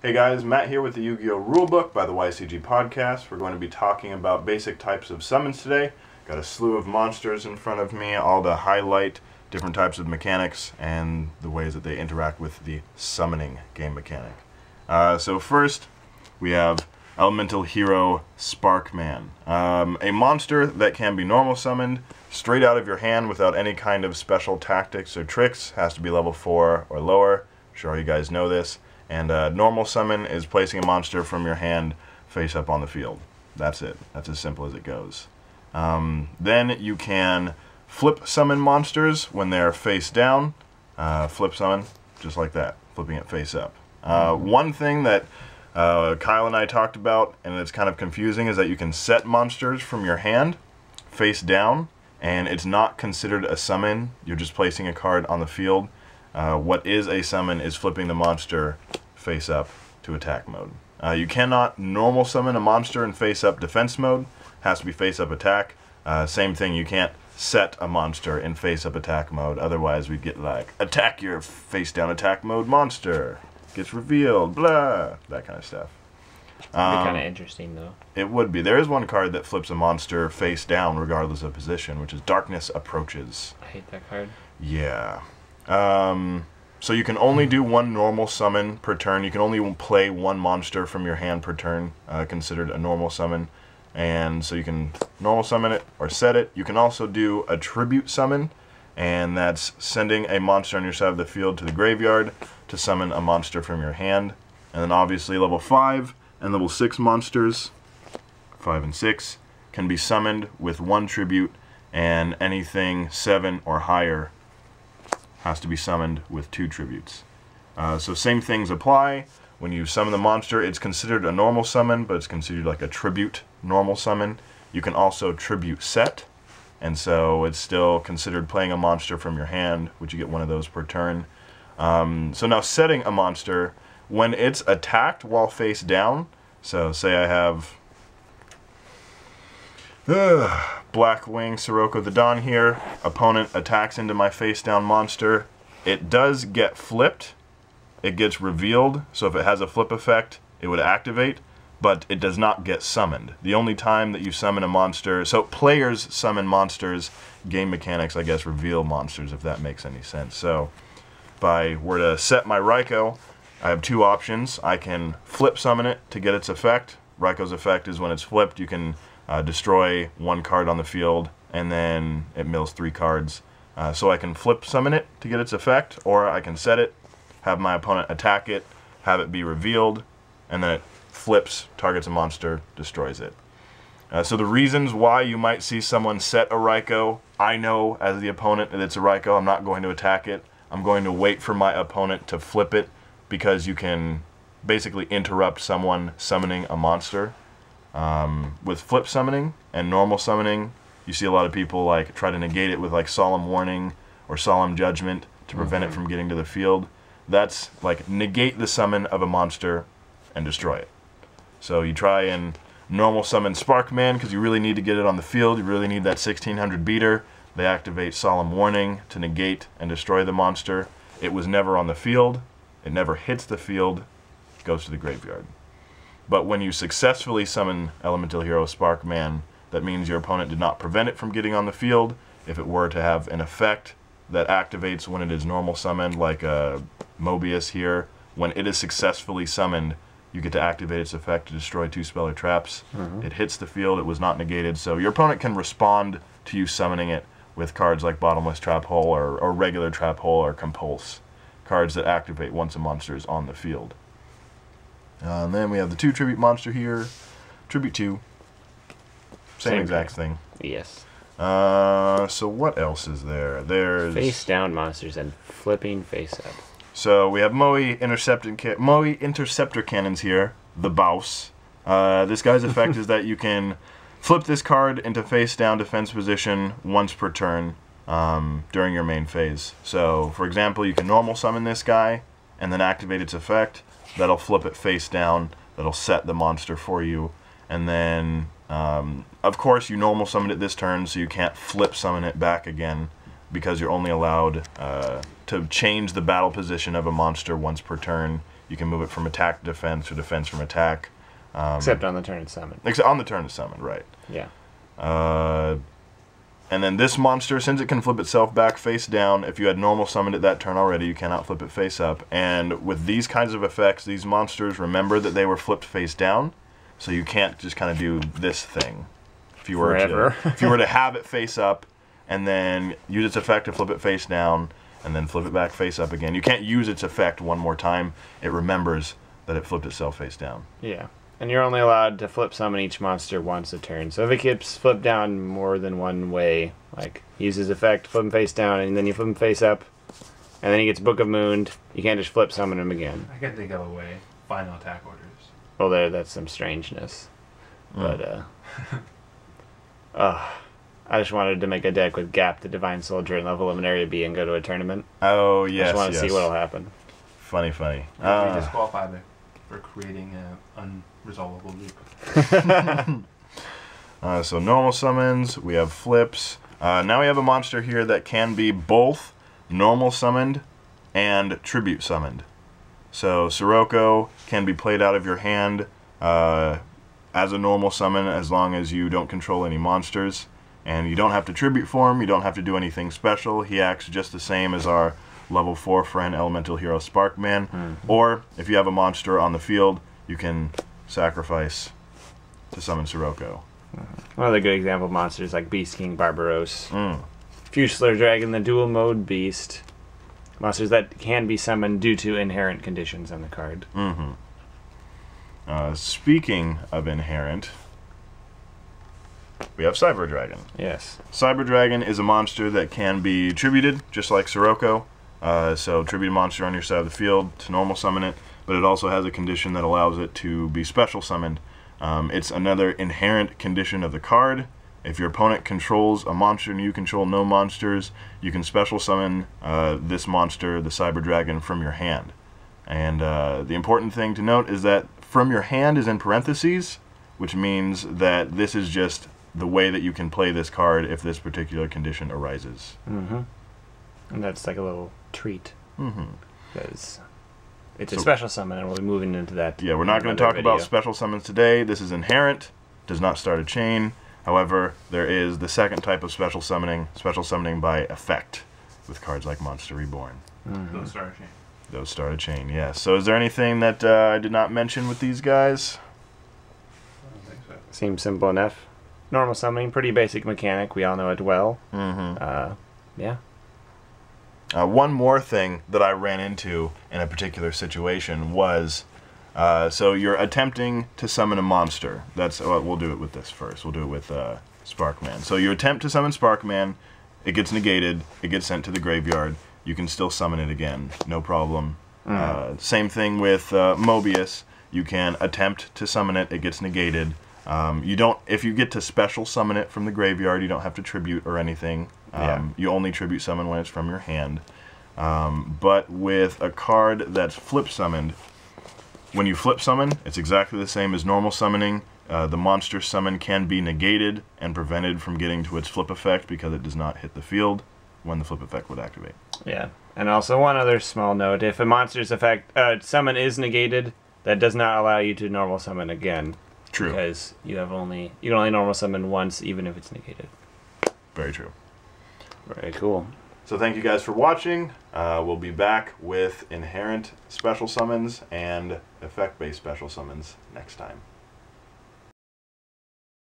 Hey guys, Matt here with the Yu-Gi-Oh! Rulebook by the YCG Podcast. We're going to be talking about basic types of summons today. Got a slew of monsters in front of me, all to highlight different types of mechanics and the ways that they interact with the summoning game mechanic. So first, we have Elemental Hero Sparkman. A monster that can be normal summoned straight out of your hand without any kind of special tactics or tricks. Has to be level 4 or lower. I'm sure you guys know this. And normal summon is placing a monster from your hand face up on the field. That's it. That's as simple as it goes. Then you can flip summon monsters when they're face down. Flip summon, just like that, flipping it face up. One thing that Kyle and I talked about, and it's kind of confusing, is that you can set monsters from your hand face down, and it's not considered a summon. You're just placing a card on the field. What is a summon is flipping the monster face up to attack mode. You cannot normal summon a monster in face up defense mode. Has to be face up attack. Same thing, you can't set a monster in face up attack mode. Otherwise we'd get like, attack your face down attack mode monster. Gets revealed, blah, that kind of stuff. It'd be kind of interesting though. It would be. There is one card that flips a monster face down regardless of position, which is Darkness Approaches. I hate that card. Yeah. So you can only do one normal summon per turn. You can only play one monster from your hand per turn, considered a normal summon. And so you can normal summon it or set it. You can also do a tribute summon, and that's sending a monster on your side of the field to the graveyard to summon a monster from your hand. And then obviously level 5 and level 6 monsters, 5 and 6, can be summoned with one tribute, and anything 7 or higher has to be summoned with 2 tributes. So same things apply. When you summon the monster, it's considered a normal summon, but it's considered like a tribute normal summon. You can also tribute set, and so it's still considered playing a monster from your hand, which you get one of those per turn. So now setting a monster, when it's attacked while face down, so say I have Blackwing Sirocco the Dawn here, opponent attacks into my face down monster, it does get flipped, it gets revealed, so if it has a flip effect, it would activate, but it does not get summoned. The only time that you summon a monster, so players summon monsters, game mechanics, I guess, reveal monsters, if that makes any sense. So if I were to set my Raikou, I have 2 options. I can flip summon it to get its effect. Raikou's effect is when it's flipped, you can destroy 1 card on the field, and then it mills 3 cards. So I can flip summon it to get its effect, or I can set it, have my opponent attack it, have it be revealed, and then it flips, targets a monster, destroys it. So the reasons why you might see someone set a Raikou, I know as the opponent that it's a Raikou, I'm not going to attack it. I'm going to wait for my opponent to flip it, because you can basically interrupt someone summoning a monster. With flip summoning and normal summoning, you see a lot of people like try to negate it with like Solemn Warning or Solemn Judgment to prevent it from getting to the field. That's like negate the summon of a monster and destroy it. So you try and normal summon Sparkman because you really need to get it on the field. You really need that 1600 beater. They activate Solemn Warning to negate and destroy the monster. It was never on the field. It never hits the field. It goes to the graveyard. But when you successfully summon Elemental Hero Sparkman, that means your opponent did not prevent it from getting on the field. If it were to have an effect that activates when it is normal summoned, like Mobius here, when it is successfully summoned, you get to activate its effect to destroy 2 spell or traps. It hits the field, it was not negated, so your opponent can respond to you summoning it with cards like Bottomless Trap Hole or Regular Trap Hole or Compulse. Cards that activate once a monster is on the field. And then we have the 2 tribute monster here. Tribute 2. Same exact thing. Yes. So what else is there? There's face down monsters and flipping face up. So we have Moe Interceptor Cannons here. The Bouse. This guy's effect is that you can flip this card into face down defense position once per turn during your main phase. So for example, you can normal summon this guy and then activate its effect. That'll flip it face down. That'll set the monster for you. And then, of course, you normal summon it this turn, so you can't flip summon it back again. because you're only allowed to change the battle position of a monster once per turn. You can move it from attack to defense or defense from attack. Except on the turn it's summoned. Except on the turn it's summoned, right. Yeah. And then this monster, since it can flip itself back face down, if you had normal summoned it that turn already, you cannot flip it face up. And with these kinds of effects, these monsters remember that they were flipped face down, so you can't just kind of do this thing. If you were if you were to have it face up, and then use its effect to flip it face down, and then flip it back face up again. You can't use its effect one more time. It remembers that it flipped itself face down. Yeah. And you're only allowed to flip summon each monster once a turn. So if it gets flipped down more than one way, like use his effect, flip him face down, and then you flip him face up, and then he gets Book of Moon, you can't just flip summon him again. I can think of a way. Final attack orders. Well, that's some strangeness. But, I just wanted to make a deck with Gap the Divine Soldier and level him in Area B and go to a tournament. Oh, yes, I just want to see what'll happen. Funny. We disqualify for creating an unresolvable loop. So normal summons, we have flips. Now we have a monster here that can be both normal summoned and tribute summoned. So Sirocco can be played out of your hand as a normal summon as long as you don't control any monsters. And you don't have to tribute for him, you don't have to do anything special. He acts just the same as our level 4 friend, Elemental Hero Sparkman. Or, if you have a monster on the field, you can sacrifice to summon Sirocco. Another good example of monsters like Beast King Barbaros. Fusilier Dragon, the dual mode beast. Monsters that can be summoned due to inherent conditions on the card. Speaking of inherent, we have Cyber Dragon. Yes. Cyber Dragon is a monster that can be tributed, just like Sirocco. So tribute a monster on your side of the field to normal summon it, but it also has a condition that allows it to be special summoned. It's another inherent condition of the card. If your opponent controls a monster and you control no monsters, you can special summon this monster, the Cyber Dragon, from your hand. And the important thing to note is that from your hand is in parentheses, which means that this is just the way that you can play this card if this particular condition arises. And that's like a little treat. Because it's a special summon, and we'll be moving into that. Yeah, we're not going to talk about special summons today. This is inherent, does not start a chain. However, there is the second type of special summoning by effect, with cards like Monster Reborn. Those start a chain. Those start a chain, yes. So is there anything that I did not mention with these guys? I don't think so. Seems simple enough. Normal summoning, pretty basic mechanic. We all know it well. Yeah. One more thing that I ran into in a particular situation was, so you're attempting to summon a monster. We'll do it with this first. We'll do it with Sparkman. So you attempt to summon Sparkman, it gets negated, it gets sent to the graveyard. You can still summon it again, no problem. Same thing with Mobius. You can attempt to summon it, it gets negated. If you get to special summon it from the graveyard, you don't have to tribute or anything. You only tribute summon when it's from your hand. But with a card that's flip summoned, when you flip summon, it's exactly the same as normal summoning. The monster summon can be negated and prevented from getting to its flip effect because it does not hit the field when the flip effect would activate. Yeah. And also one other small note, if a monster's effect summon is negated, that does not allow you to normal summon again. True. Because you can only normal summon once, even if it's negated. Very true. Very cool. So thank you guys for watching. We'll be back with inherent special summons and effect-based special summons next time.